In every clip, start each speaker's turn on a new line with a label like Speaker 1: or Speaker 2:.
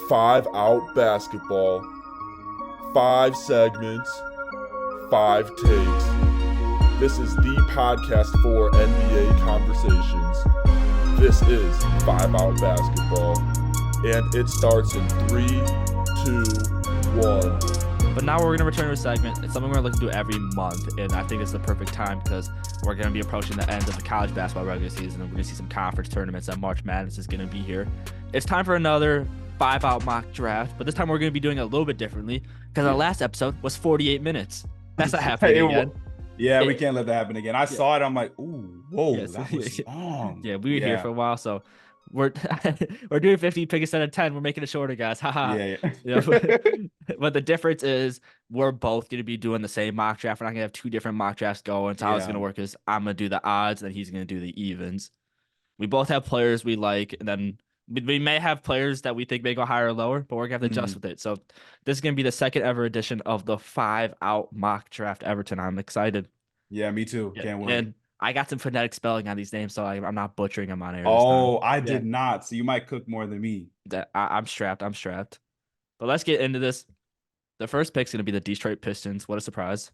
Speaker 1: 5 out basketball, 5 segments, 5 takes. This is the podcast for NBA conversations. This is 5 out basketball, and it starts in 3, 2, 1.
Speaker 2: But now we're going to return to a segment. It's something we're looking to do every month, and I think it's the perfect time because we're going to be approaching the end of the college basketball regular season, and we're going to see some conference tournaments, and March Madness is going to be here. It's time for another 5-out mock draft, but this time we're going to be doing it a little bit differently because our last episode was 48 minutes. That's not happening again.
Speaker 3: Yeah, we can't let that happen again. I saw it. I'm like, ooh, whoa,
Speaker 2: Yes.
Speaker 3: that was long.
Speaker 2: Yeah, we were here for a while, so we're we're doing 50 pick instead of 10. We're making it shorter, guys. Haha.
Speaker 3: Yeah.
Speaker 2: But the difference is we're both going to be doing the same mock draft. We're not going to have two different mock drafts going. So how it's going to work is I'm going to do the odds, and then he's going to do the evens. We both have players we like, and then we may have players that we think may go higher or lower, but we're going to have to adjust with it. So this is going to be the second ever edition of the 5-out mock draft Everton. I'm excited.
Speaker 3: Yeah, me too. Can't wait.
Speaker 2: And I got some phonetic spelling on these names, so I'm not butchering them on air.
Speaker 3: Oh, I did not. So you might cook more than me.
Speaker 2: I'm strapped. But let's get into this. The first pick's going to be the Detroit Pistons. What a surprise.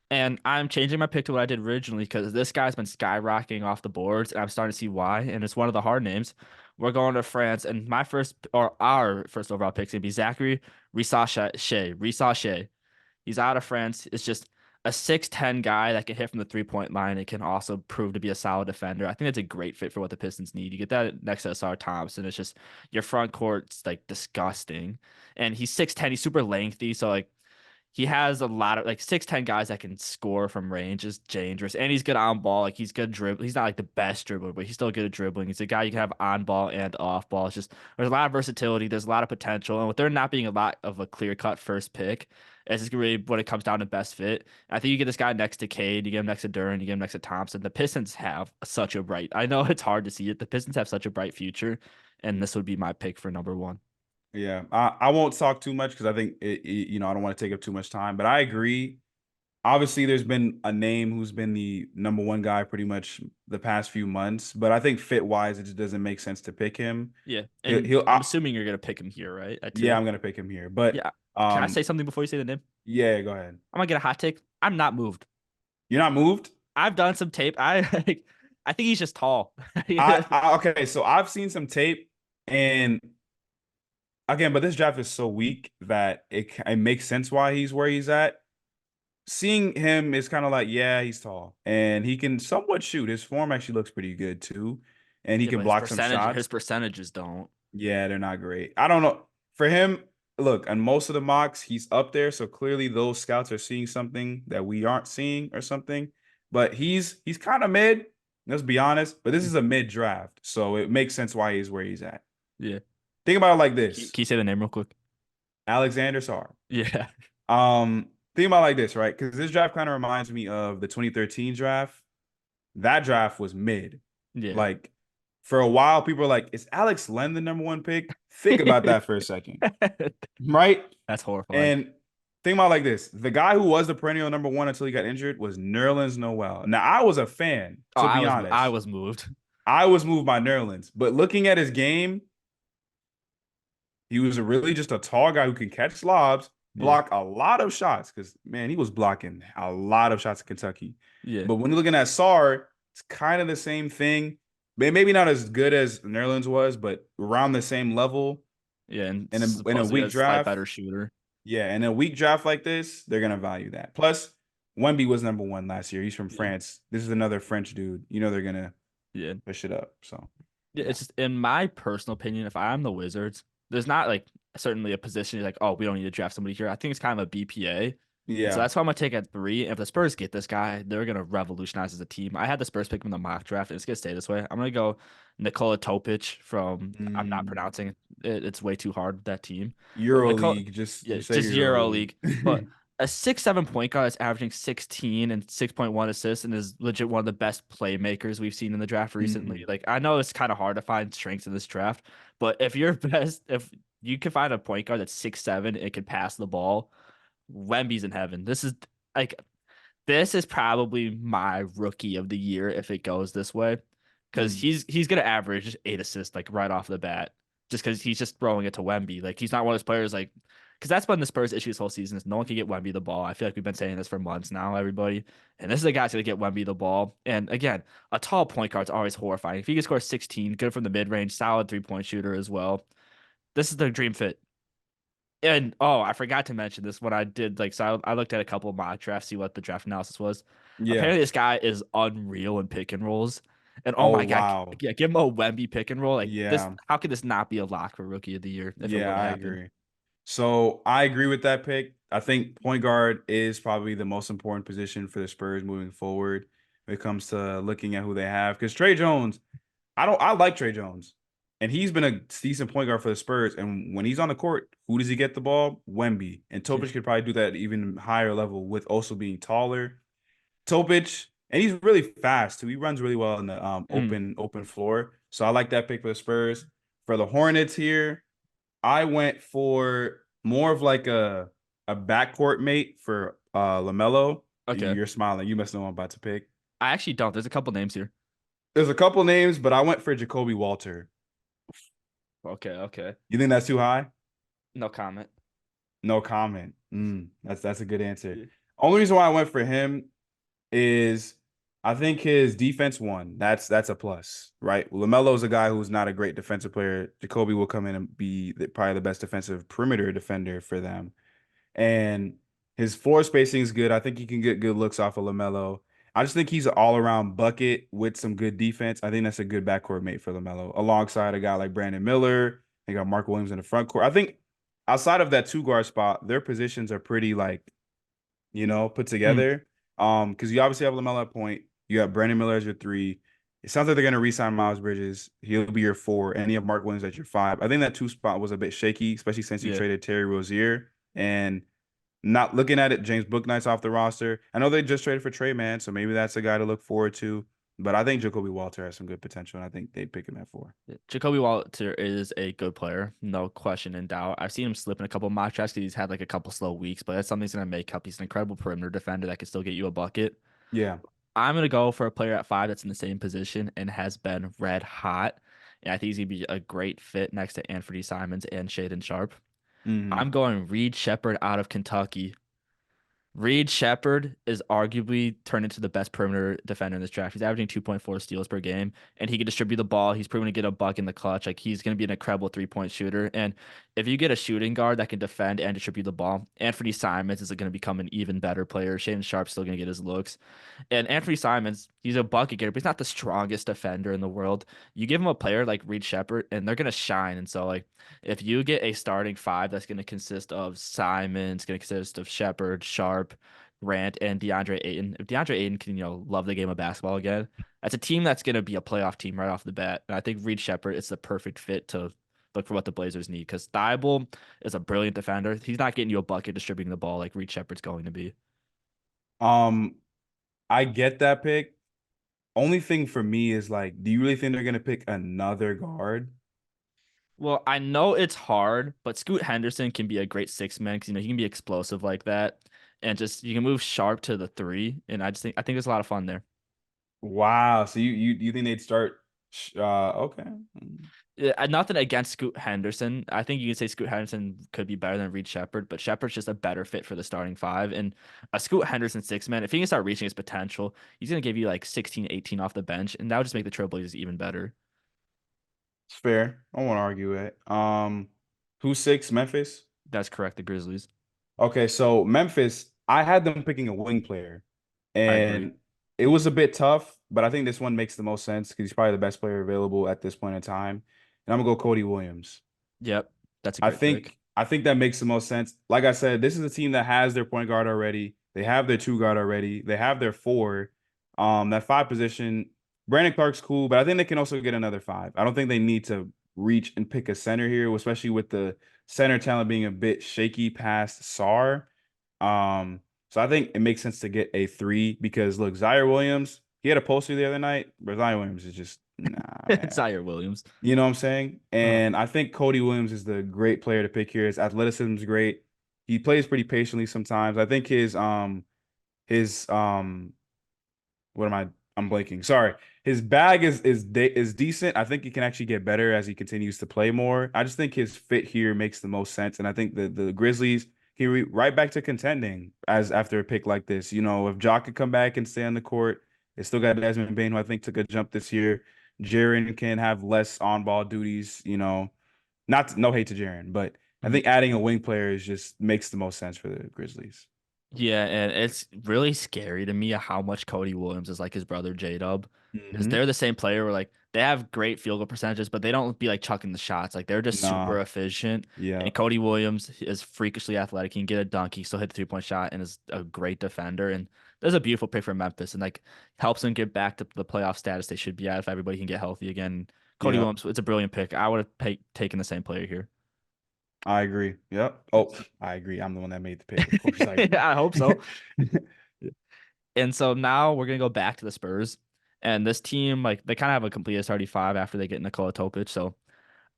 Speaker 2: And I'm changing my pick to what I did originally because this guy's been skyrocketing off the boards, and I'm starting to see why. And it's one of the hard names. We're going to France, and our first overall pick is going to be Zachary Rissache. He's out of France. It's just a 6'10" guy that can hit from the three-point line. It can also prove to be a solid defender. I think that's a great fit for what the Pistons need. You get that next to Asar Thompson. It's just your front court's like disgusting. And he's 6'10". He's super lengthy. So like he has a lot of like 6'10" guys that can score from range is dangerous. And he's good on ball. Like he's good dribble. He's not like the best dribbler, but he's still good at dribbling. He's a guy you can have on ball and off ball. It's just there's a lot of versatility. There's a lot of potential. And with there not being a lot of a clear-cut first pick, it's just really when it comes down to best fit. I think you get this guy next to Cade, you get him next to Duran, you get him next to Thompson. The Pistons have such a bright. I know it's hard to see it. The Pistons have such a bright future, and this would be my pick for number one.
Speaker 3: Yeah, I won't talk too much because I think I don't want to take up too much time. But I agree. Obviously, there's been a name who's been the number one guy pretty much the past few months. But I think fit wise, it just doesn't make sense to pick him.
Speaker 2: Yeah, and I'm assuming you're gonna pick him here, right?
Speaker 3: Yeah, I'm gonna pick him here. But
Speaker 2: yeah, can I say something before you say the name?
Speaker 3: Yeah, go ahead.
Speaker 2: I'm gonna get a hot take. I'm not moved.
Speaker 3: You're not moved?
Speaker 2: I've done some tape. I think he's just tall.
Speaker 3: Okay, so I've seen some tape, and again, but this draft is so weak that it makes sense why he's where he's at. Seeing him is kind of like, yeah, he's tall, and he can somewhat shoot. His form actually looks pretty good too, and he can block some shots.
Speaker 2: His percentages don't.
Speaker 3: Yeah, they're not great. I don't know. For him, look, on most of the mocks, he's up there. So clearly those scouts are seeing something that we aren't seeing or something. But he's kind of mid, let's be honest. But this is a mid draft. So it makes sense why he's where he's at.
Speaker 2: Yeah.
Speaker 3: Think about it like this.
Speaker 2: Can you say the name real quick?
Speaker 3: Alexander Sarr.
Speaker 2: Yeah.
Speaker 3: Think about it like this, right? Because this draft kind of reminds me of the 2013 draft. That draft was mid.
Speaker 2: Yeah.
Speaker 3: Like, for a while, people were like, is Alex Len the number one pick? Think about that for a second. Right?
Speaker 2: That's horrifying.
Speaker 3: And think about it like this. The guy who was the perennial number one until he got injured was Nerlens Noel. Now, I was a fan, to be honest.
Speaker 2: I was moved.
Speaker 3: I was moved by Nerlens. But looking at his game, he was really just a tall guy who can catch lobs, block a lot of shots. Because, man, he was blocking a lot of shots in Kentucky.
Speaker 2: Yeah.
Speaker 3: But when you're looking at Sarr, it's kind of the same thing. Maybe not as good as Nerlens was, but around the same level.
Speaker 2: Yeah, and
Speaker 3: in a weak draft,
Speaker 2: better shooter.
Speaker 3: Yeah, in a weak draft like this, they're gonna value that. Plus, Wemby was number one last year. He's from France. This is another French dude. You know they're gonna push it up. So
Speaker 2: yeah, it's just, in my personal opinion, if I'm the Wizards, there's not like certainly a position like, oh, we don't need to draft somebody here. I think it's kind of a BPA.
Speaker 3: Yeah.
Speaker 2: So that's why I'm gonna take at 3. If the Spurs get this guy, they're gonna revolutionize as a team. I had the Spurs pick him in the mock draft, and it's gonna stay this way. I'm gonna go Nikola Topic from I'm not pronouncing it. It's way too hard, that team.
Speaker 3: EuroLeague,
Speaker 2: just EuroLeague. But a 6'7" point guard that's averaging 16 and 6.1 assists and is legit one of the best playmakers we've seen in the draft recently. Like, I know it's kind of hard to find strengths in this draft, but if you can find a point guard that's 6'7" and can pass the ball, Wemby's in heaven. This is probably my rookie of the year if it goes this way, because he's gonna average 8 assists like right off the bat. just because he's just throwing it to Wemby. Like he's not one of those players like because that's been the Spurs' issue this whole season is no one can get Wemby the ball. I feel like we've been saying this for months now, everybody. And this is a guy's gonna get Wemby the ball. And again, a tall point guard's always horrifying. If he can score 16, good from the mid range, solid 3-point shooter as well. This is the dream fit. And I forgot to mention this when I did I looked at a couple of mock drafts, see what the draft analysis was.
Speaker 3: Yeah.
Speaker 2: Apparently, this guy is unreal in pick and rolls. And oh
Speaker 3: Oh,
Speaker 2: my god,
Speaker 3: wow.
Speaker 2: yeah, give him a Wemby pick and roll like this.
Speaker 3: Yeah.
Speaker 2: How could this not be a lock for Rookie of the Year if it were
Speaker 3: Yeah,
Speaker 2: to
Speaker 3: I
Speaker 2: happen?
Speaker 3: agree. So I agree with that pick. I think point guard is probably the most important position for the Spurs moving forward when it comes to looking at who they have. Because Trey Jones, I like Trey Jones. And he's been a decent point guard for the Spurs. And when he's on the court, who does he get the ball? Wemby. And
Speaker 2: Yeah.
Speaker 3: Topic could probably do that at even higher level with also being taller. Topic, and he's really fast too. He runs really well in the open floor. So I like that pick for the Spurs. For the Hornets here, I went for more of like a backcourt mate for LaMelo.
Speaker 2: Okay.
Speaker 3: You're smiling. You must know what I'm about to pick.
Speaker 2: I actually don't. There's a couple names here.
Speaker 3: There's a couple names, but I went for Jacoby Walter.
Speaker 2: Okay.
Speaker 3: You think that's too high?
Speaker 2: No comment.
Speaker 3: No comment. That's a good answer. Only reason why I went for him is I think his defense won. That's a plus, right? LaMelo's a guy who's not a great defensive player. Jacoby will come in and be probably the best defensive perimeter defender for them. And his floor spacing is good. I think he can get good looks off of LaMelo. I just think he's an all-around bucket with some good defense. I think that's a good backcourt mate for LaMelo, alongside a guy like Brandon Miller. They got Mark Williams in the front court. I think outside of that two-guard spot, their positions are pretty put together. Because you obviously have LaMelo at point. You got Brandon Miller as your 3. It sounds like they're going to re-sign Miles Bridges. He'll be your 4, and you have Mark Williams at your 5. I think that 2 spot was a bit shaky, especially since you traded Terry Rozier. And not looking at it, James Bouknight's off the roster. I know they just traded for Trey Mann, so maybe that's a guy to look forward to. But I think Jacoby Walter has some good potential, and I think they'd pick him at 4.
Speaker 2: Jacoby Walter is a good player, no question in doubt. I've seen him slip in a couple of mock drafts because he's had like a couple slow weeks, but that's something he's going to make up. He's an incredible perimeter defender that can still get you a bucket.
Speaker 3: Yeah.
Speaker 2: I'm going to go for a player at 5 that's in the same position and has been red hot. And I think he's going to be a great fit next to Anthony Simons and Shaedon Sharpe. I'm going Reed Shepherd out of Kentucky. Reed Shepherd is arguably turned into the best perimeter defender in this draft. He's averaging 2.4 steals per game, and he can distribute the ball. He's proven to get a buck in the clutch. Like he's going to be an incredible 3-point shooter. And if you get a shooting guard that can defend and distribute the ball, Anthony Simons is going to become an even better player. Shaedon Sharpe's still going to get his looks. And Anthony Simons, he's a bucket getter, but he's not the strongest defender in the world. You give him a player like Reed Shepherd, and they're going to shine. And so, like, if you get a starting 5 that's going to consist of Simons, going to consist of Shepherd, Sharpe, Grant, and DeAndre Ayton. If DeAndre Ayton can, love the game of basketball again, that's a team that's going to be a playoff team right off the bat. And I think Reed Shepherd is the perfect fit to look for what the Blazers need because Thibault is a brilliant defender. He's not getting you a bucket distributing the ball like Reed Shepherd's going to be.
Speaker 3: I get that pick. Only thing for me is like, do you really think they're going to pick another guard?
Speaker 2: Well, I know it's hard, but Scoot Henderson can be a great 6-man because he can be explosive like that, and just you can move Sharpe to the 3, and I think there's a lot of fun there.
Speaker 3: Wow. So you think they'd start? Okay.
Speaker 2: Yeah, nothing against Scoot Henderson. I think you can say Scoot Henderson could be better than Reed Shepherd, but Shepherd's just a better fit for the starting 5. And a Scoot Henderson 6-man, if he can start reaching his potential, he's going to give you like 16, 18 off the bench, and that would just make the Trailblazers even better.
Speaker 3: It's fair. I won't argue it. Who's 6? Memphis?
Speaker 2: That's correct, the Grizzlies.
Speaker 3: Okay, so Memphis, I had them picking a wing player,
Speaker 2: I agree.
Speaker 3: and it was a bit tough, but I think this one makes the most sense because he's probably the best player available at this point in time. And I'm gonna go Cody Williams.
Speaker 2: Yep, that's a great pick.
Speaker 3: I think that makes the most sense. Like I said, this is a team that has their point guard already. They have their 2 guard already. They have their 4. That 5 position, Brandon Clark's cool, but I think they can also get another 5. I don't think they need to reach and pick a center here, especially with the center talent being a bit shaky past Sarr. So I think it makes sense to get a 3 because look, Zaire Williams, he had a poster the other night, but Zaire Williams is just
Speaker 2: It's Zaire Williams.
Speaker 3: You know what I'm saying? And I think Cody Williams is the great player to pick here. His athleticism is great. He plays pretty patiently sometimes. I think his what am I? I'm blanking. Sorry. His bag is decent. I think he can actually get better as he continues to play more. I just think his fit here makes the most sense, and I think the Grizzlies right back to contending as after a pick like this. You know, if Ja could come back and stay on the court, they still got Desmond Bane, who I think took a jump this year. Jaren can have less on-ball duties. You know, no hate to Jaren, but I
Speaker 2: Mhm.
Speaker 3: think adding a wing player is just makes the most sense for the Grizzlies.
Speaker 2: Yeah, and it's really scary to me how much Cody Williams is like his brother J-Dub. Because
Speaker 3: Hmm.
Speaker 2: they're the same player where like they have great field goal percentages, but they don't be like chucking the shots. Like they're just
Speaker 3: Nah,
Speaker 2: super efficient.
Speaker 3: yeah.
Speaker 2: And Cody Williams is freakishly athletic. He can get a dunk. He still hit the 3-point shot and is a great defender. And there's a beautiful pick for Memphis and like helps them get back to the playoff status they should be at if everybody can get healthy again. Cody
Speaker 3: Yeah,
Speaker 2: Williams, it's a brilliant pick. I would have taken the same player here.
Speaker 3: I agree. Yep. Oh, I agree. I'm the one that made the pick. Of course, I agree.
Speaker 2: I hope so. And so now we're gonna go back to the Spurs. And this team, like they kind of have a complete starting five after they get Nikola Topic. So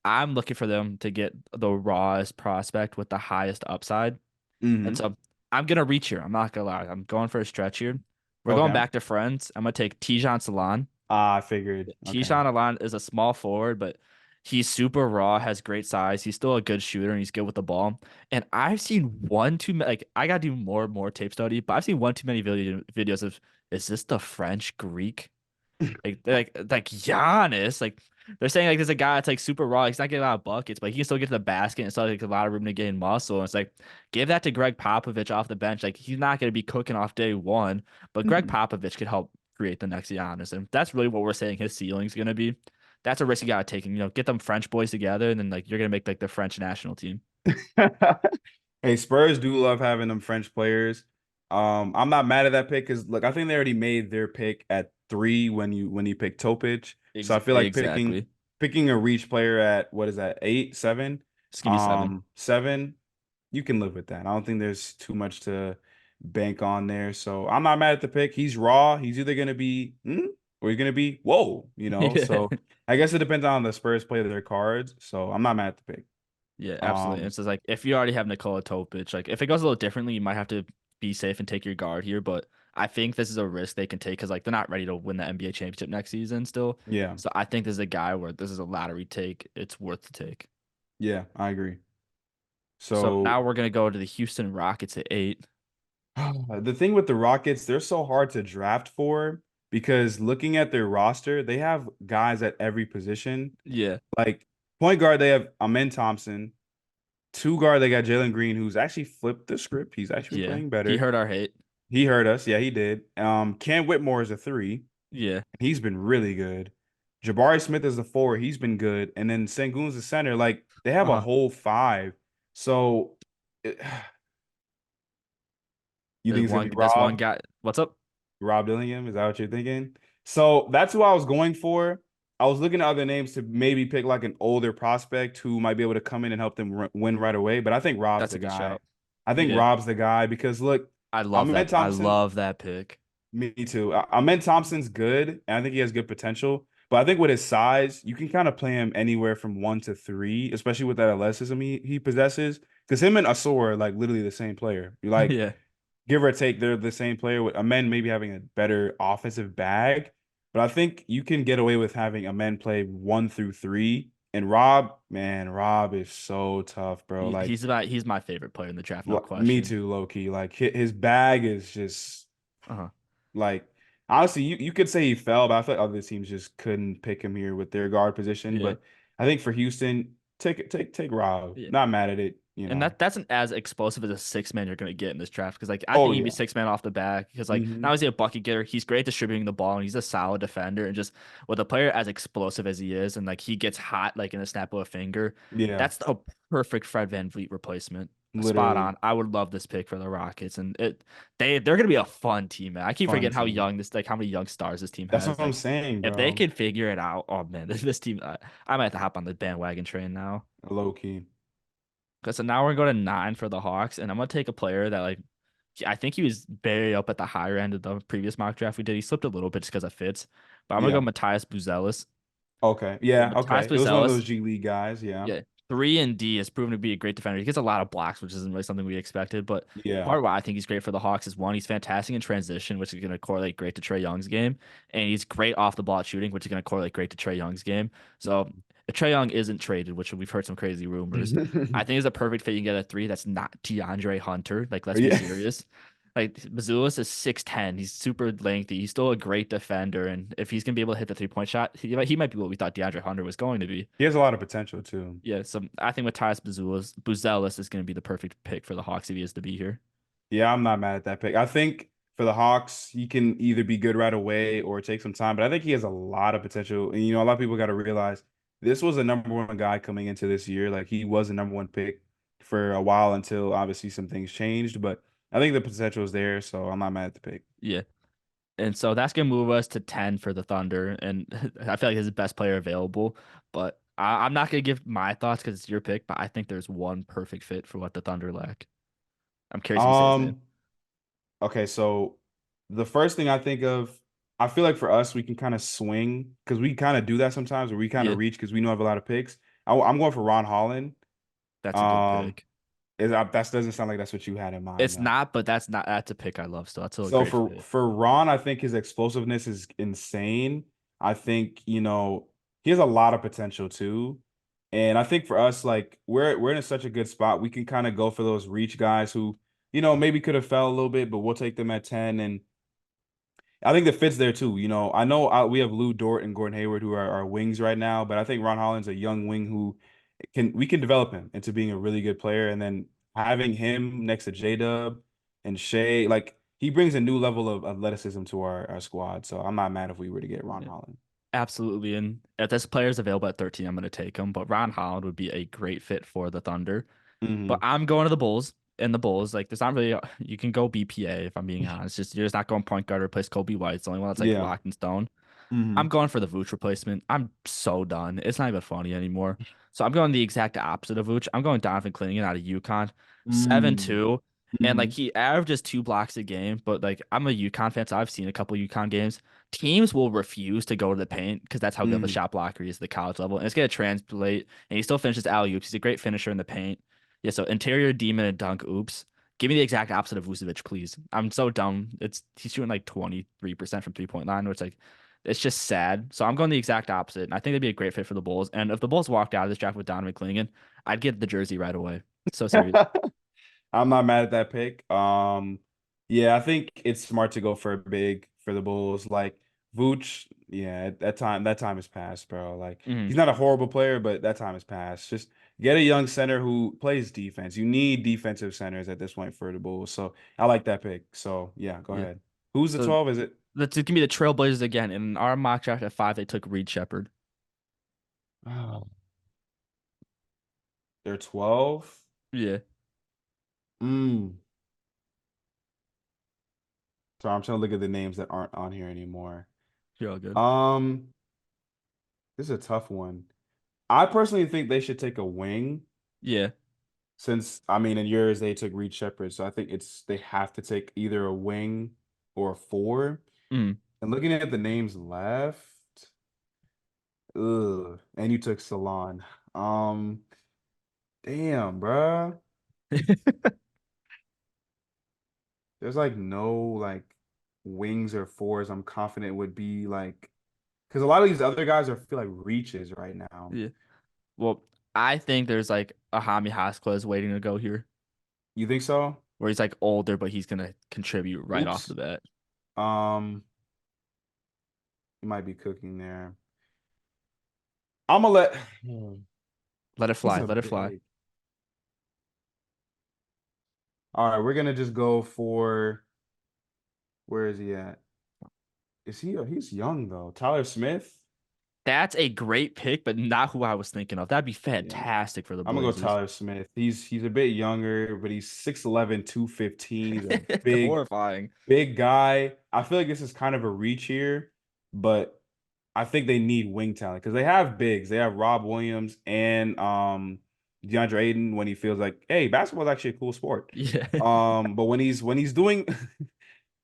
Speaker 2: I'm looking for them to get the rawest prospect with the highest upside. And
Speaker 3: Hmm.
Speaker 2: so I'm gonna reach here. I'm not gonna lie. I'm going for a stretch here. We're going
Speaker 3: Okay.
Speaker 2: back to friends. I'm gonna take Tijan Salan.
Speaker 3: I figured. Okay.
Speaker 2: Tijan Salan is a small forward, but he's super raw, has great size. He's still a good shooter and he's good with the ball. And I've seen one too many, like I gotta do more tape study, but I've seen one too many videos of is this the French Greek? Like Giannis, like they're saying like there's a guy that's like super raw. He's not getting a lot of buckets, but he can still get to the basket and still like a lot of room to gain muscle. And it's like give that to Greg Popovich off the bench. Like he's not going to be cooking off day one, but Greg Popovich could help create the next Giannis, and that's really what we're saying his ceiling's going to be. That's a risk you got to take. And, get them French boys together, and then like you're going to make like the French national team.
Speaker 3: Hey, Spurs do love having them French players. I'm not mad at that pick because look, I think they already made their pick at 3 when you picked Topic. So I feel like picking
Speaker 2: Exactly.
Speaker 3: picking a reach player at what is that, 8, 7?
Speaker 2: Just give me 7.
Speaker 3: 7, you can live with that. I don't think there's too much to bank on there. So I'm not mad at the pick. He's raw. He's either gonna be or he's gonna be whoa,
Speaker 2: Yeah.
Speaker 3: So I guess it depends on the Spurs play their cards. So I'm not mad at the pick.
Speaker 2: Yeah, absolutely.
Speaker 3: Um,
Speaker 2: It's just like if you already have Nikola Topic, like if it goes a little differently, you might have to be safe and take your guard here. But I think this is a risk they can take because like they're not ready to win the NBA championship next season still.
Speaker 3: yeah.
Speaker 2: So I think this is a guy where this is a lottery take. It's worth the take.
Speaker 3: Yeah, I agree.
Speaker 2: So
Speaker 3: So
Speaker 2: now we're gonna go to the Houston Rockets at 8.
Speaker 3: the thing with the Rockets, they're so hard to draft for because looking at their roster, they have guys at every position.
Speaker 2: Yeah,
Speaker 3: Like point guard, they have Amen Thompson. Two guard, they got Jalen Green, who's actually flipped the script. He's actually
Speaker 2: yeah.
Speaker 3: playing
Speaker 2: He
Speaker 3: better.
Speaker 2: heard our hate.
Speaker 3: He heard us. Yeah, he did. Cam Whitmore is a 3.
Speaker 2: Yeah,
Speaker 3: He's been really good. Jabari Smith is the 4. He's been good. And then Sengun's the center. Like they have a
Speaker 2: uh-huh.
Speaker 3: whole 5. So it- you think it's gonna be
Speaker 2: There's one
Speaker 3: Rob?
Speaker 2: guy. What's up?
Speaker 3: Rob Dillingham? Is that what you're thinking? So that's who I was going for. I was looking at other names to maybe pick like an older prospect who might be able to come in and help them win right away. But I think Rob's
Speaker 2: That's
Speaker 3: the
Speaker 2: a good
Speaker 3: guy.
Speaker 2: shout.
Speaker 3: I think
Speaker 2: Yeah,
Speaker 3: Rob's the guy because look,
Speaker 2: I love
Speaker 3: Amen
Speaker 2: that. I
Speaker 3: Thompson.
Speaker 2: love that pick.
Speaker 3: Me too. Amen Thompson's good, and I think he has good potential. But I think with his size, you can kind of play him anywhere from 1 to 3, especially with that athleticism he possesses. Because him and Asor are like literally the same player. You like
Speaker 2: Yeah.
Speaker 3: give or take, they're the same player with Amen maybe having a better offensive bag. But I think you can get away with having Amen play 1 through 3. And Rob, man, Rob is so tough, bro. Like,
Speaker 2: He's my favorite player in the draft, no
Speaker 3: me
Speaker 2: question.
Speaker 3: too, low key. Like his bag is just
Speaker 2: Uh-huh.
Speaker 3: like honestly, you could say he fell, but I feel like other teams just couldn't pick him here with their guard position.
Speaker 2: Yeah.
Speaker 3: But I think for Houston, take Rob.
Speaker 2: Yeah.
Speaker 3: Not mad at it,
Speaker 2: And that's an as explosive as a 6 man you're gonna get in this draft because like I
Speaker 3: Oh
Speaker 2: think he'd be
Speaker 3: yeah.
Speaker 2: 6 man off the back because like
Speaker 3: Hmm.
Speaker 2: not only is he a bucket getter, he's great distributing the ball and he's a solid defender and just with a player as explosive as he is and like he gets hot like in a snap of a finger,
Speaker 3: Yeah,
Speaker 2: that's a perfect Fred VanVleet replacement. Spot
Speaker 3: literally
Speaker 2: on. I would love this pick for the Rockets and they're gonna be a fun team, man. I keep
Speaker 3: fun
Speaker 2: forgetting how
Speaker 3: team.
Speaker 2: young this like how many young stars this team
Speaker 3: That's
Speaker 2: has.
Speaker 3: what I'm
Speaker 2: Like
Speaker 3: saying,
Speaker 2: if they
Speaker 3: bro.
Speaker 2: could figure it out, oh man, this team I might have to hop on the bandwagon train now.
Speaker 3: Low key.
Speaker 2: Okay, so now we're going to 9 for the Hawks, and I'm gonna take a player that like I think he was very up at the higher end of the previous mock draft we did. He slipped a little bit just because of fits, but I'm gonna go
Speaker 3: Yeah.
Speaker 2: Matthias Buzelis.
Speaker 3: Okay.
Speaker 2: Yeah,
Speaker 3: Yeah.
Speaker 2: Matthias
Speaker 3: Okay. It was one of those
Speaker 2: Buzelis.
Speaker 3: G League guys. Yeah.
Speaker 2: Yeah, 3 and D has proven to be a great defender. He gets a lot of blocks, which isn't really something we expected. But
Speaker 3: Yeah.
Speaker 2: part of why I think he's great for the Hawks is one, he's fantastic in transition, which is going to correlate great to Trae Young's game, and he's great off the ball at shooting, which is going to correlate great to Trae Young's game. So if Trae Young isn't traded, which we've heard some crazy rumors, I think it's a perfect fit. You can get a three that's not DeAndre Hunter. Like, let's be
Speaker 3: Yeah.
Speaker 2: serious. Like Bazulis is 6'10". He's super lengthy. He's still a great defender, and if he's gonna be able to hit the 3-point shot, he might be what we thought DeAndre Hunter was going to be.
Speaker 3: He has a lot of potential too.
Speaker 2: Yeah, so I think with Tyus Buzelis is going to be the perfect pick for the Hawks if he is to be here.
Speaker 3: Yeah, I'm not mad at that pick. I think for the Hawks, he can either be good right away or take some time, but I think he has a lot of potential. And a lot of people got to realize this was a number one guy coming into this year. Like he was a number one pick for a while until obviously some things changed, but I think the potential is there, so I'm not mad at the pick.
Speaker 2: Yeah. And so that's going to move us to 10 for the Thunder. And I feel like he's the best player available. But I'm not going to give my thoughts because it's your pick, but I think there's one perfect fit for what the Thunder lack. I'm curious if you say his name.
Speaker 3: Okay, so the first thing I think of, I feel like for us, we can kind of swing because we kind of do that sometimes where we kind
Speaker 2: Yeah,
Speaker 3: of reach because we know have a lot of picks. I'm going for Ron Holland.
Speaker 2: that's a good
Speaker 3: Um,
Speaker 2: pick.
Speaker 3: that doesn't sound like that's what you had in mind,
Speaker 2: It's
Speaker 3: though.
Speaker 2: not, but that's a pick I love still. That's still a
Speaker 3: So
Speaker 2: great
Speaker 3: for
Speaker 2: fit.
Speaker 3: for Ron, I think his explosiveness is insane. I think, he has a lot of potential too. And I think for us, like we're in such a good spot. We can kind of go for those reach guys who, maybe could have fell a little bit, but we'll take them at 10. And I think the fit's there too. I know we have Lou Dort and Gordon Hayward who are our wings right now, but I think Ron Holland's a young wing who we can develop him into being a really good player. And then having him next to J-Dub and Shea, like he brings a new level of athleticism to our squad. So I'm not mad if we were to get Ron
Speaker 2: Yeah,
Speaker 3: Holland.
Speaker 2: absolutely. And if this player is available at 13, I'm going to take him. But Ron Holland would be a great fit for the Thunder. But
Speaker 3: Hmm.
Speaker 2: I'm going to the Bulls. And the Bulls, like, there's not really, you can go BPA if I'm being honest. Just you're just not going point guard to replace Kobe White. It's the only one that's like
Speaker 3: Yeah.
Speaker 2: locked in stone. I'm
Speaker 3: Hmm.
Speaker 2: going for the Vooch replacement. I'm so done. It's not even funny anymore. So I'm going the exact opposite of Vooch. I'm going Donovan Clingan out of UConn,
Speaker 3: Mm.
Speaker 2: 7'2". And like
Speaker 3: Hmm.
Speaker 2: he averages 2 blocks a game, but like I'm a UConn fan, so I've seen a couple UConn games. Teams will refuse to go to the paint because that's how good of a
Speaker 3: Hmm.
Speaker 2: shot blocker he is at the college level. And it's gonna translate, and he still finishes alley-oops. He's a great finisher in the paint. Yeah, so interior demon and dunk oops. Give me the exact opposite of Vucevic, please. I'm so dumb. He's shooting like 23% from 3-point line, which like it's just sad. So I'm going the exact opposite. And I think that'd be a great fit for the Bulls. And if the Bulls walked out of this draft with Donovan Clingan, I'd get the jersey right away. So serious.
Speaker 3: I'm not mad at that pick. Yeah, I think it's smart to go for a big for the Bulls. Like Vooch, yeah, at that time has passed, bro. Like
Speaker 2: Mhm.
Speaker 3: he's not a horrible player, but that time has passed. Just get a young center who plays defense. You need defensive centers at this point for the Bulls. So I like that pick. So yeah, go
Speaker 2: Yeah.
Speaker 3: ahead. Who's the
Speaker 2: So
Speaker 3: 12? Is it?
Speaker 2: let's give me the Trailblazers again. In our mock draft at 5, they took Reed Shepard.
Speaker 3: Oh, they're 12.
Speaker 2: Yeah.
Speaker 3: Mm. So I'm trying to look at the names that aren't on here anymore.
Speaker 2: You're all good.
Speaker 3: Um, this is a tough one. I personally think they should take a wing
Speaker 2: Yeah.
Speaker 3: since I mean in yours they took Reed Shepherd, so I think they have to take either a wing or a four.
Speaker 2: Mm.
Speaker 3: And looking at the names left, ugh, and you took Salon. Um, damn, bruh. There's like no like wings or fours I'm confident would be like because a lot of these other guys are feel like reaches right now.
Speaker 2: Yeah. Well, I think there's like a Hami Haskell waiting to go here,
Speaker 3: You think so?
Speaker 2: where he's like older, but he's gonna contribute right off the
Speaker 3: Oops.
Speaker 2: bat.
Speaker 3: Um, you might be cooking there. I'm gonna let.
Speaker 2: Let it
Speaker 3: He's
Speaker 2: fly.
Speaker 3: a
Speaker 2: Let it fly.
Speaker 3: big. All right, we're gonna just go for where is he at? Is he? He's young though. Tyler Smith.
Speaker 2: That's a great pick, but not who I was thinking of. That'd be
Speaker 3: Yeah,
Speaker 2: fantastic for the
Speaker 3: I'm gonna go
Speaker 2: Blazers.
Speaker 3: Tyler Smith. He's a bit younger, but he's 6'11", 215. He's a big
Speaker 2: Horrifying.
Speaker 3: big guy. I feel like this is kind of a reach here, but I think they need wing talent because they have bigs. They have Rob Williams and DeAndre Ayton when he feels like, hey, basketball is actually a cool sport.
Speaker 2: Yeah.
Speaker 3: But when he's doing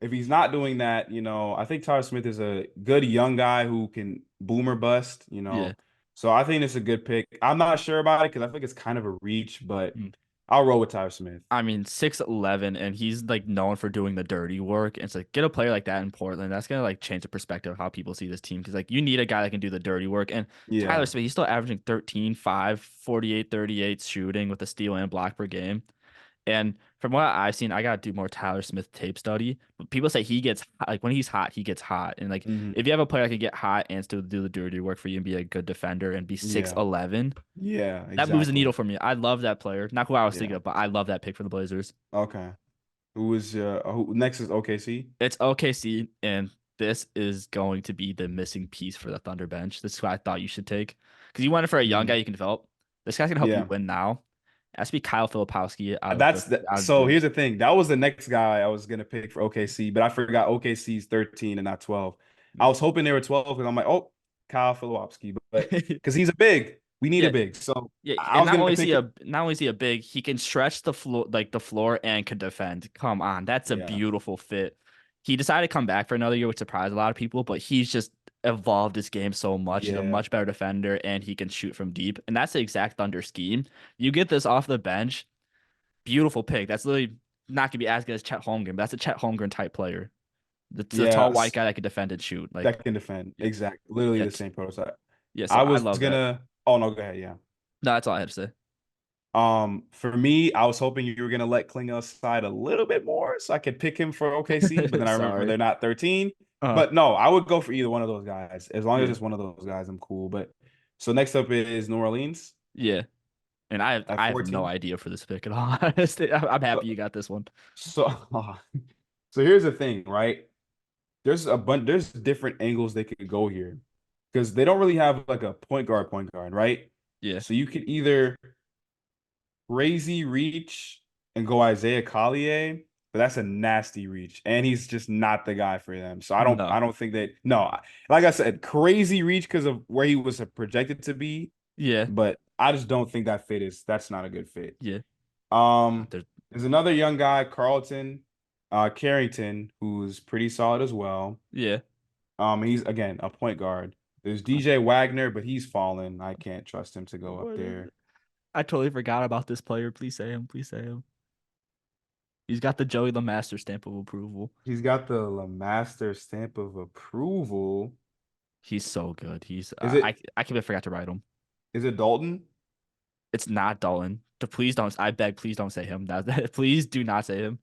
Speaker 3: if he's not doing that, I think Tyler Smith is a good young guy who can boomer bust.
Speaker 2: Yeah.
Speaker 3: So I think it's a good pick. I'm not sure about it because I think it's kind of a reach, but
Speaker 2: Mm.
Speaker 3: I'll roll with Tyler Smith.
Speaker 2: I mean, 6'11", and he's like known for doing the dirty work. And it's like get a player like that in Portland. That's gonna like change the perspective of how people see this team because like you need a guy that can do the dirty work. And Tyler
Speaker 3: Yeah.
Speaker 2: Smith, he's still averaging 13, 5, 48, 38 shooting with a steal and block per game. And from what I've seen, I gotta do more Tyler Smith tape study. But people say he gets like when he's hot, he gets hot. And like
Speaker 3: Hmm.
Speaker 2: if you have a player that can get hot and still do the dirty work for you and be a good defender and be
Speaker 3: Yeah.
Speaker 2: 6'11",
Speaker 3: Yeah,
Speaker 2: that moves the needle
Speaker 3: exactly.
Speaker 2: for me. I love that player. Not who I was thinking
Speaker 3: Yeah.
Speaker 2: of, but I love that pick for the Blazers.
Speaker 3: Okay. Who next is OKC?
Speaker 2: It's OKC, and this is going to be the missing piece for the Thunder bench. This is who I thought you should take because you wanted for a young guy
Speaker 3: Mm.
Speaker 2: you can develop. This guy's gonna help you
Speaker 3: Yeah.
Speaker 2: win now. It has to be Kyle Filipowski out of
Speaker 3: So
Speaker 2: Duke.
Speaker 3: here's the thing. That was the next guy I was gonna pick for OKC, but I forgot OKC's 13 and not 12. I was hoping they were 12 because I'm like, oh, Kyle Filipowski, but because he's a big, we need a
Speaker 2: Yeah,
Speaker 3: big. So
Speaker 2: yeah,
Speaker 3: I
Speaker 2: and
Speaker 3: was gonna pick.
Speaker 2: not only is he a big, he can stretch the floor and can defend. Come on, that's a
Speaker 3: Yeah.
Speaker 2: beautiful fit. He decided to come back for another year, which surprised a lot of people, but he's just evolved his game so much. He's a
Speaker 3: Yeah.
Speaker 2: much better defender and he can shoot from deep. And that's the exact Thunder scheme. You get this off the bench, beautiful pick. That's literally not gonna be as good as Chet Holmgren, but that's a Chet Holmgren type player. The tall
Speaker 3: Yeah.
Speaker 2: white guy that can defend and shoot. Like,
Speaker 3: That can defend.
Speaker 2: yeah,
Speaker 3: Exactly. Literally
Speaker 2: yeah,
Speaker 3: the same prototype.
Speaker 2: yeah. So
Speaker 3: I
Speaker 2: I
Speaker 3: was
Speaker 2: love that.
Speaker 3: gonna. Oh no, go ahead. Yeah.
Speaker 2: No, that's all I had to say.
Speaker 3: For me, I was hoping you were gonna let Klingo slide a little bit more so I could pick him for OKC, but then I remember
Speaker 2: Sorry.
Speaker 3: they're not 13.
Speaker 2: Uh,
Speaker 3: But no, I would go for either one of those guys. As long as
Speaker 2: yeah,
Speaker 3: it's one of those guys, I'm cool. But so next up is New Orleans
Speaker 2: yeah. And
Speaker 3: at
Speaker 2: I have no
Speaker 3: 14.
Speaker 2: idea for this pick at all. Honestly, I'm
Speaker 3: So
Speaker 2: happy you got this one.
Speaker 3: so, so here's the thing, right? There's different angles they could go here. Because they don't really have like a point guard, right?
Speaker 2: Yeah.
Speaker 3: So you could either crazy reach and go Isaiah Collier, but that's a nasty reach, and he's just not the guy for them. So
Speaker 2: No.
Speaker 3: I don't think that. No, like I said, crazy reach because of where he was projected to be,
Speaker 2: Yeah.
Speaker 3: but I just don't think that's not a good fit.
Speaker 2: Yeah.
Speaker 3: Um,
Speaker 2: There-
Speaker 3: there's another young guy, Carrington, who's pretty solid as well.
Speaker 2: Yeah.
Speaker 3: He's again a point guard. There's DJ Wagner, but he's fallen. I can't trust him to go up
Speaker 2: What is
Speaker 3: there.
Speaker 2: it? I totally forgot about this player. Please say him. Please say him. He's got the Joey LeMaster stamp of approval.
Speaker 3: He's got the LeMaster stamp of approval.
Speaker 2: He's so good.
Speaker 3: Is it
Speaker 2: I completely forgot to write him.
Speaker 3: is it Dalton?
Speaker 2: It's not Dolan. Please don't. I beg. Please don't say him. Please do not say him.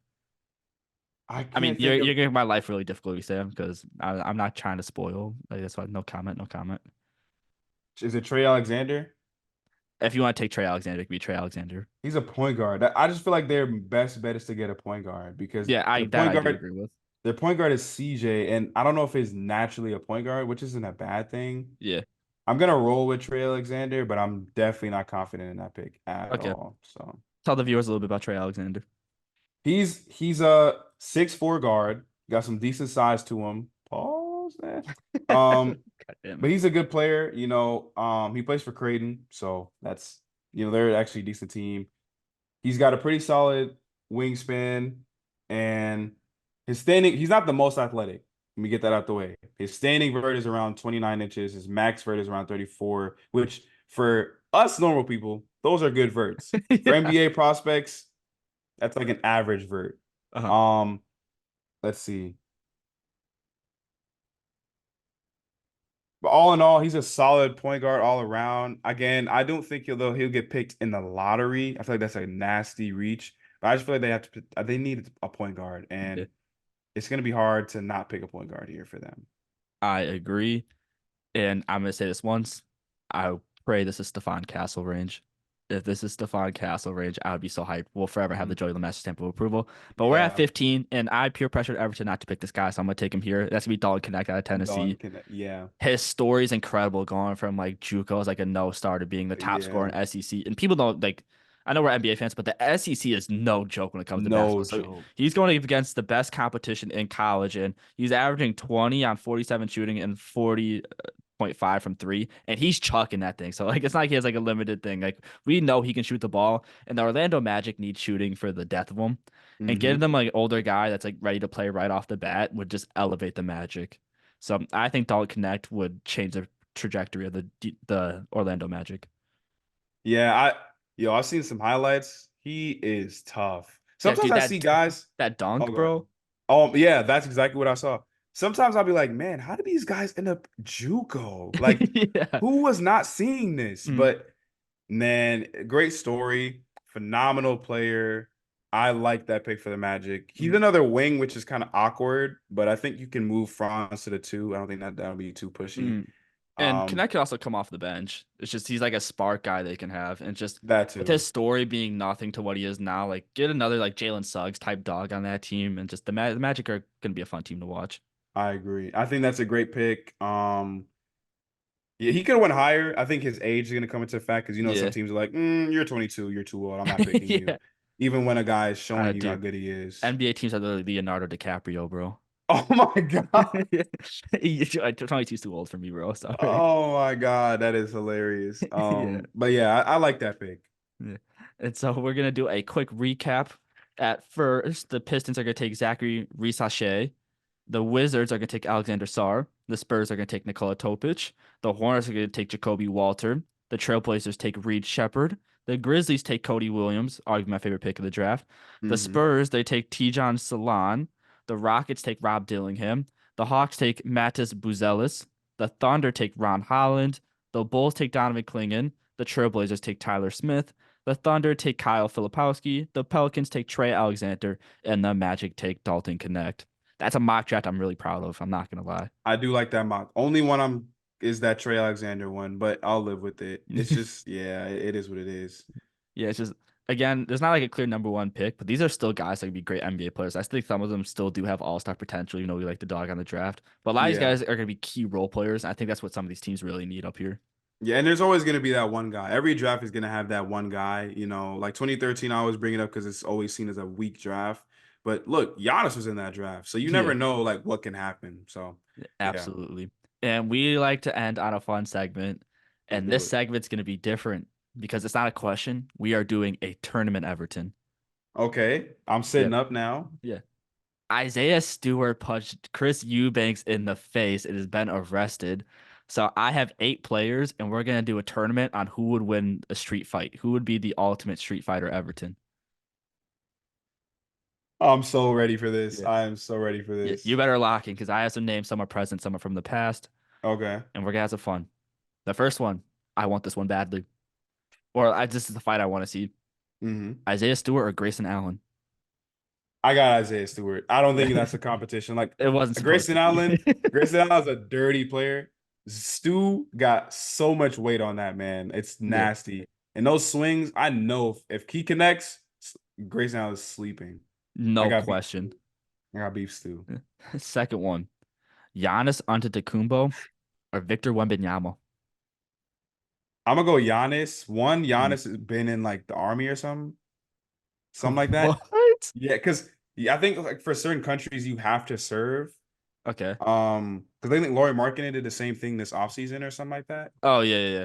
Speaker 3: I
Speaker 2: I mean,
Speaker 3: can't think
Speaker 2: you're
Speaker 3: of.
Speaker 2: gonna make my life really difficult if you say him because I'm not trying to spoil. Like that's why no comment. No comment.
Speaker 3: Is it Trey Alexander?
Speaker 2: If you want to take Trey Alexander, it could be Trey Alexander.
Speaker 3: He's a point guard. I just feel like their best bet is to get a point guard because
Speaker 2: Yeah,
Speaker 3: their
Speaker 2: I
Speaker 3: point
Speaker 2: do
Speaker 3: guard
Speaker 2: agree with.
Speaker 3: their point guard is CJ, and I don't know if he's naturally a point guard, which isn't a bad thing.
Speaker 2: Yeah.
Speaker 3: I'm gonna roll with Trey Alexander, but I'm definitely not confident in that pick at
Speaker 2: Okay.
Speaker 3: all. So
Speaker 2: Tell the viewers a little bit about Trey Alexander.
Speaker 3: he's a 6'4" guard, got some decent size to him. Pause there. Um,
Speaker 2: God damn
Speaker 3: but
Speaker 2: it.
Speaker 3: he's a good player, he plays for Creighton, so that's they're actually a decent team. He's got a pretty solid wingspan, and he's not the most athletic. Let me get that out the way. His standing vert is around 29 inches. His max vert is around 34, which for us normal people, those are good verts. For
Speaker 2: Yeah.
Speaker 3: NBA prospects, that's like an average vert.
Speaker 2: Uh-huh.
Speaker 3: Let's see. But all in all, he's a solid point guard all around. Again, I don't think he'll get picked in the lottery. I feel like that's a nasty reach. But I just feel like they need a point guard,
Speaker 2: Yeah.
Speaker 3: and it's gonna be hard to not pick a point guard here for them.
Speaker 2: I agree. And I'm gonna say this once. I pray this is Stephon Castle range. If this is Stephon Castle range, I would be so hyped. We'll forever have the Joey LeMaster stamp of approval. But we're at
Speaker 3: Yeah,
Speaker 2: 15, and I peer pressured Everton not to pick this guy, so I'm gonna take him here. That's gonna be Dalton Connect out of Tennessee.
Speaker 3: yeah,
Speaker 2: His story is incredible, going from like JUCO as like a no star to being the top scorer in
Speaker 3: yeah.
Speaker 2: SEC. And people don't like. I know we're NBA fans, but the SEC is no joke when it comes to
Speaker 3: No
Speaker 2: basketball. So
Speaker 3: joke.
Speaker 2: he's going against the best competition in college, and he's averaging 20 on 47 shooting and 40.5 from three, and he's chucking that thing. So like it's not like he has like a limited thing. Like we know he can shoot the ball, and the Orlando Magic need shooting for the death of them. And getting
Speaker 3: Mhm.
Speaker 2: them like older guy that's like ready to play right off the bat would just elevate the Magic. So I think Dalton Connect would change the trajectory of the Orlando Magic.
Speaker 3: Yeah, I've seen some highlights. He is tough.
Speaker 2: Yeah,
Speaker 3: Sometimes
Speaker 2: dude,
Speaker 3: I see guys.
Speaker 2: that
Speaker 3: Oh,
Speaker 2: dunk,
Speaker 3: go ahead.
Speaker 2: bro.
Speaker 3: Oh, yeah, that's exactly what I saw. Sometimes I'll be like, man, how did these guys end up JUCO? Like,
Speaker 2: Yeah.
Speaker 3: who was not seeing this?
Speaker 2: Mm,
Speaker 3: But man, great story, phenomenal player. I like that pick for the Magic. He's
Speaker 2: mm,
Speaker 3: another wing, which is kind of awkward, but I think you can move Franz to the two. I don't think that'll be too pushy.
Speaker 2: mm. And
Speaker 3: Um,
Speaker 2: Connect could also come off the bench. It's just he's like a spark guy they can have, and just
Speaker 3: that
Speaker 2: with
Speaker 3: too.
Speaker 2: his story being nothing to what he is now, like get another like Jalen Suggs type dog on that team, and just the Magic are gonna be a fun team to watch.
Speaker 3: I agree. I think that's a great pick. Yeah, he could have went higher. I think his age is going to come into effect because some
Speaker 2: Yeah,
Speaker 3: teams are like, you're 22, you're too old. I'm not picking you.
Speaker 2: yeah.
Speaker 3: Even when a guy is showing you how
Speaker 2: Dude,
Speaker 3: good he is.
Speaker 2: NBA teams are literally Leonardo DiCaprio, bro.
Speaker 3: Oh my God.
Speaker 2: 22 is too old for me, bro. Sorry.
Speaker 3: Oh my God. That is hilarious.
Speaker 2: Yeah.
Speaker 3: But yeah, I like that pick.
Speaker 2: Yeah. And so we're gonna do a quick recap. At first, the Pistons are gonna take Zachary Risachet. The Wizards are gonna take Alexander Sarr. The Spurs are gonna take Nikola Topic. The Hornets are gonna take Jacoby Walter. The Trailblazers take Reed Shepard. The Grizzlies take Cody Williams, arguably my favorite pick of the draft. The
Speaker 3: Hmm.
Speaker 2: Spurs, they take Tijan Salon. The Rockets take Rob Dillingham. The Hawks take Mattis Buzelis. The Thunder take Ron Holland. The Bulls take Donovan Clingan. The Trailblazers take Tyler Smith. The Thunder take Kyle Filipowski. The Pelicans take Trey Alexander. And the Magic take Dalton Connect. That's a mock draft I'm really proud of. I'm not gonna lie.
Speaker 3: I do like that mock. Only one is that Trey Alexander one, but I'll live with it. It's just, yeah, it is what it is.
Speaker 2: Yeah, it's just again, there's not like a clear number one pick, but these are still guys that could be great NBA players. I think some of them still do have all-star potential, we like the dog on the draft. But a lot of these
Speaker 3: Yeah.
Speaker 2: guys are gonna be key role players. And I think that's what some of these teams really need up here.
Speaker 3: Yeah, and there's always going to be that one guy. Every draft is going to have that one guy. Like 2013, I always bring it up because it's always seen as a weak draft. But look, Giannis was in that draft, so you never
Speaker 2: Yeah,
Speaker 3: know like what can happen. So yeah,
Speaker 2: absolutely. And we like to end on a fun segment.
Speaker 3: let's
Speaker 2: And
Speaker 3: do
Speaker 2: this
Speaker 3: it.
Speaker 2: segment's gonna be different because it's not a question. We are doing a tournament Everton.
Speaker 3: Okay, I'm
Speaker 2: Yeah.
Speaker 3: sitting up now.
Speaker 2: Yeah. Isaiah Stewart punched Chris Eubanks in the face. It has been arrested. So I have 8 players, and we're gonna do a tournament on who would win a street fight. Who would be the ultimate street fighter Everton?
Speaker 3: I'm so ready for this.
Speaker 2: Yeah.
Speaker 3: I am so ready for
Speaker 2: Yeah,
Speaker 3: this.
Speaker 2: you better lock in because I have some names. Some are present, some are from the past,
Speaker 3: Okay.
Speaker 2: and we're gonna have some fun. The first one, I want this one badly, this is the fight I want to see.
Speaker 3: Hmm.
Speaker 2: Isaiah Stewart or Grayson Allen?
Speaker 3: I got Isaiah Stewart. I don't think that's a competition. Like
Speaker 2: It wasn't supposed
Speaker 3: Grayson
Speaker 2: to
Speaker 3: Allen,
Speaker 2: be.
Speaker 3: Grayson Allen's a dirty player. Stu got so much weight on that man. It's
Speaker 2: Yeah,
Speaker 3: nasty. And those swings, I know if he connects, Grayson Allen is sleeping. I
Speaker 2: no
Speaker 3: got beef.
Speaker 2: question.
Speaker 3: I got beef Stu.
Speaker 2: Second one, Giannis Antetokounmpo or Victor Wembanyama?
Speaker 3: I'm gonna go Giannis. One,
Speaker 2: Mm.
Speaker 3: Giannis has been in like the army or something like that.
Speaker 2: What?
Speaker 3: Yeah, because I think like for certain countries you have to serve.
Speaker 2: Okay.
Speaker 3: Because I think Laurie Markkinen did the same thing this offseason or something like that.
Speaker 2: Oh yeah.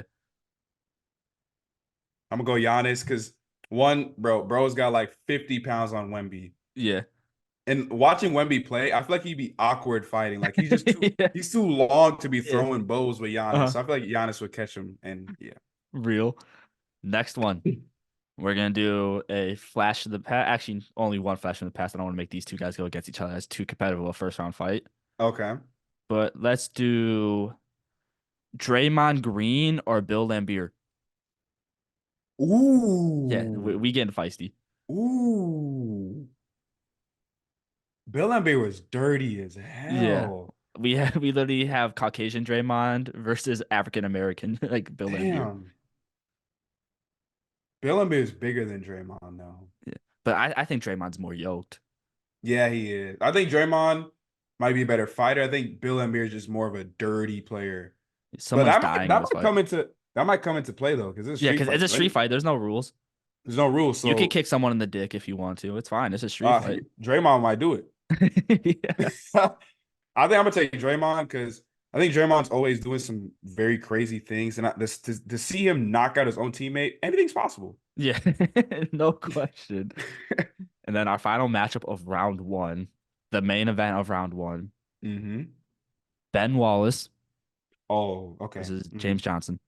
Speaker 3: I'm gonna go Giannis because one, bro's got like 50 pounds on Wemby.
Speaker 2: Yeah.
Speaker 3: And watching Wemby play, I feel like he'd be awkward fighting. Like he's just too
Speaker 2: Yeah.
Speaker 3: he's too long to be
Speaker 2: Yeah.
Speaker 3: throwing bows with Giannis.
Speaker 2: Uh-huh.
Speaker 3: So I feel like Giannis would catch him. And yeah.
Speaker 2: Real. Next one. We're gonna do a flash of the past. Actually, only one flash in the past. I don't want to make these two guys go against each other as too competitive of a first round fight.
Speaker 3: Okay.
Speaker 2: But let's do Draymond Green or Bill Laimbeer. Yeah,
Speaker 3: Ooh.
Speaker 2: we getting feisty.
Speaker 3: Ooh. Bill Laimbeer was dirty as
Speaker 2: Yeah.
Speaker 3: hell.
Speaker 2: We literally have Caucasian Draymond versus African American like Bill Laimbeer.
Speaker 3: Damn. Bill Laimbeer is bigger than Draymond though.
Speaker 2: Yeah. But I think Draymond's more yoked.
Speaker 3: Yeah, he is. I think Draymond might be a better fighter. I think Bill Laimbeer is just more of a dirty player. But
Speaker 2: Someone's dying in this fight.
Speaker 3: That might come into play though, because it's
Speaker 2: Yeah, because it's a street fight. There's no rules.
Speaker 3: There's no rules. So
Speaker 2: You can kick someone in the dick if you want to. It's fine. It's a street fight.
Speaker 3: Draymond might do it.
Speaker 2: Yeah.
Speaker 3: I think I'm gonna take Draymond because I think Draymond's always doing some very crazy things, and to see him knock out his own teammate, anything's possible.
Speaker 2: Yeah, no question. And then our final matchup of round one, the main event of round one,
Speaker 3: Mm-hmm.
Speaker 2: Ben Wallace
Speaker 3: Oh, okay.
Speaker 2: versus James Johnson.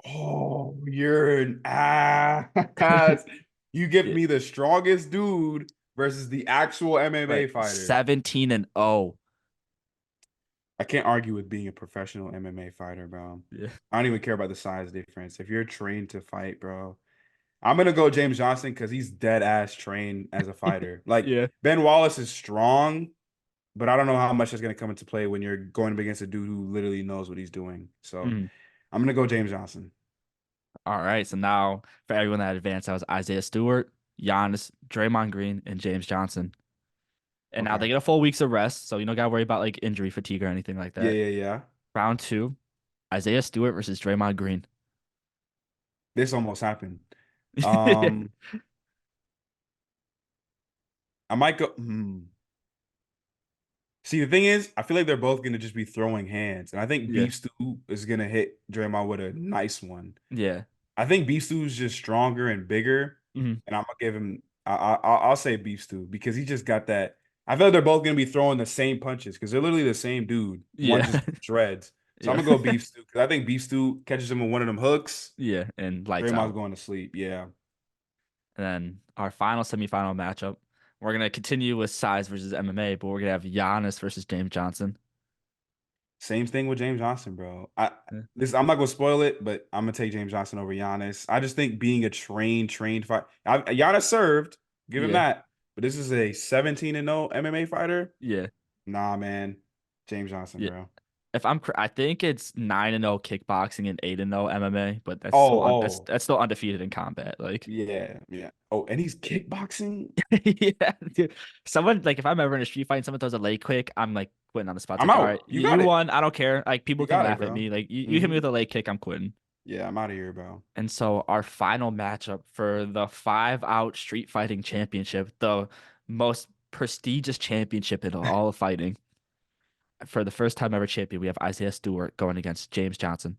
Speaker 3: Oh, you're an ass. You give
Speaker 2: Yeah.
Speaker 3: me the strongest dude versus the actual MMA
Speaker 2: Right.
Speaker 3: fighter.
Speaker 2: 17-0.
Speaker 3: I can't argue with being a professional MMA fighter, bro.
Speaker 2: Yeah.
Speaker 3: I don't even care about the size difference. If you're trained to fight, bro, I'm gonna go James Johnson because he's dead ass trained as a fighter. Like
Speaker 2: Yeah.
Speaker 3: Ben Wallace is strong, but I don't know how much that's gonna come into play when you're going up against a dude who literally knows what he's doing. So
Speaker 2: Mhm.
Speaker 3: I'm gonna go James Johnson.
Speaker 2: All right. So now for everyone that advanced, that was Isaiah Stewart, Giannis, Draymond Green, and James Johnson. And now they
Speaker 3: Okay.
Speaker 2: get a full week's of rest, so you don't gotta worry about like injury fatigue or anything like
Speaker 3: Yeah,
Speaker 2: that.
Speaker 3: yeah, yeah.
Speaker 2: Round 2, Isaiah Stewart versus Draymond Green.
Speaker 3: This almost happened.
Speaker 2: Yeah.
Speaker 3: I might go. See, the thing is, I feel like they're both gonna just be throwing hands, and I think
Speaker 2: Yeah.
Speaker 3: Beef Stew is gonna hit Draymond with a nice one.
Speaker 2: Yeah.
Speaker 3: I think Beef Stew is just stronger and bigger,
Speaker 2: Mhm.
Speaker 3: and I'm gonna give him. I'll say Beef Stew because he just got that. I feel like they're both gonna be throwing the same punches because they're literally the same dude. One
Speaker 2: Yeah.
Speaker 3: just shreds. So I'm
Speaker 2: Yeah.
Speaker 3: gonna go Beef Stew because I think Beef Stew catches him with one of them hooks.
Speaker 2: Yeah. And lights
Speaker 3: Draymond's
Speaker 2: out.
Speaker 3: going to sleep. Yeah.
Speaker 2: And then our final semifinal matchup, we're gonna continue with size versus MMA, but we're gonna have Giannis versus James Johnson.
Speaker 3: Same thing with James Johnson, bro.
Speaker 2: Yeah.
Speaker 3: I'm not gonna spoil it, but I'm gonna take James Johnson over Giannis. I just think being a trained fight. Giannis served, give him
Speaker 2: Yeah.
Speaker 3: that. But this is a 17-0 MMA fighter.
Speaker 2: Yeah.
Speaker 3: Nah, man. James Johnson,
Speaker 2: Yeah.
Speaker 3: bro.
Speaker 2: I think it's 9-0 kickboxing and 8-0 MMA, but that's
Speaker 3: Oh,
Speaker 2: still
Speaker 3: oh,
Speaker 2: that's still undefeated in combat. Like,
Speaker 3: yeah, yeah. Oh, and he's kickboxing.
Speaker 2: yeah, dude. Someone like if I'm ever in a street fight and someone throws a leg kick, I'm like quitting on the spot. It's
Speaker 3: I'm
Speaker 2: like, all right,
Speaker 3: out. You got
Speaker 2: you
Speaker 3: it.
Speaker 2: won. I don't care. Like people
Speaker 3: You
Speaker 2: can
Speaker 3: got it,
Speaker 2: laugh at
Speaker 3: bro.
Speaker 2: me. Like you hit me with a leg kick, I'm quitting.
Speaker 3: Yeah, I'm out of here, bro.
Speaker 2: And so our final matchup for the 5-out street fighting championship, the most prestigious championship in all of fighting. For the first time ever champion, we have Isaiah Stewart going against James Johnson.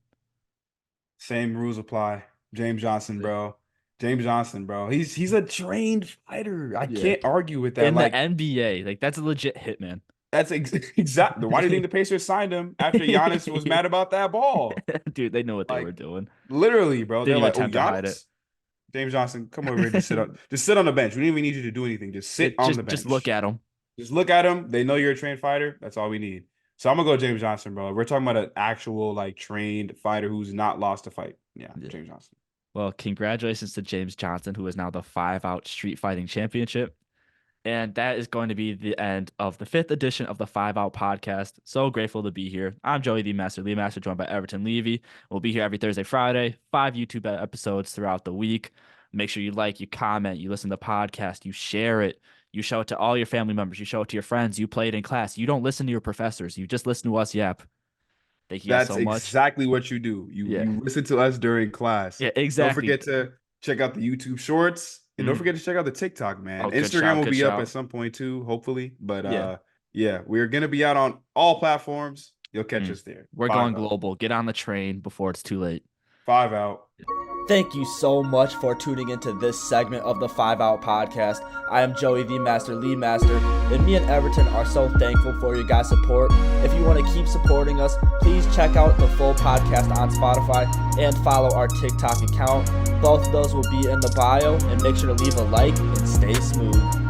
Speaker 3: Same rules apply. James Johnson,
Speaker 2: Yeah.
Speaker 3: bro. James Johnson, bro. He's a trained fighter. I
Speaker 2: Yeah.
Speaker 3: can't argue with that.
Speaker 2: In the
Speaker 3: Like
Speaker 2: NBA, like that's a legit hitman.
Speaker 3: that's exactly. Why do you think the Pacers signed him after Giannis was mad about that ball?
Speaker 2: Dude, they know what they
Speaker 3: Like
Speaker 2: were doing.
Speaker 3: literally, bro.
Speaker 2: Didn't
Speaker 3: They're
Speaker 2: even
Speaker 3: like, oh,
Speaker 2: attempt to hide it.
Speaker 3: Giannis, James Johnson, come over here, just sit on the bench. We don't even need you to do anything. Just sit on the bench.
Speaker 2: Just look at him.
Speaker 3: Just look at him. They know you're a trained fighter. That's all we need. So I'm gonna go James Johnson, bro. We're talking about an actual like trained fighter who's not lost a fight. Yeah,
Speaker 2: Yeah.
Speaker 3: James Johnson.
Speaker 2: Well, congratulations to James Johnson, who is now the 5-out street fighting championship. And that is going to be the end of the 5th edition of the 5-Out podcast. So grateful to be here. I'm Joey the Master LeMaster, joined by Everton Levy. We'll be here every Thursday, Friday, 5 YouTube episodes throughout the week. Make sure you like, you comment, you listen to the podcast, you share it, you show it to all your family members, you show it to your friends, you play it in class. You don't listen to your professors, you just listen to us yap. Thank you guys
Speaker 3: That's
Speaker 2: so much.
Speaker 3: exactly what you do. You listen to us during class.
Speaker 2: Yeah, exactly.
Speaker 3: Don't forget to check out the YouTube shorts. And don't forget to check out the TikTok, man.
Speaker 2: Oh, good
Speaker 3: Instagram
Speaker 2: shout,
Speaker 3: will
Speaker 2: good
Speaker 3: be up
Speaker 2: shout.
Speaker 3: at some point too, hopefully. But
Speaker 2: Yeah.
Speaker 3: yeah, we're gonna be out on all platforms. You'll catch us there.
Speaker 2: We're
Speaker 3: 5
Speaker 2: going
Speaker 3: out.
Speaker 2: global. Get on the train before it's too late.
Speaker 3: 5 out.
Speaker 4: Thank you so much for tuning into this segment of the 5-Out podcast. I am Joey the Master LeMaster, and me and Everton are so thankful for your guys' support. If you want to keep supporting us, please check out the full podcast on Spotify and follow our TikTok account. Both of those will be in the bio, and make sure to leave a like and stay smooth.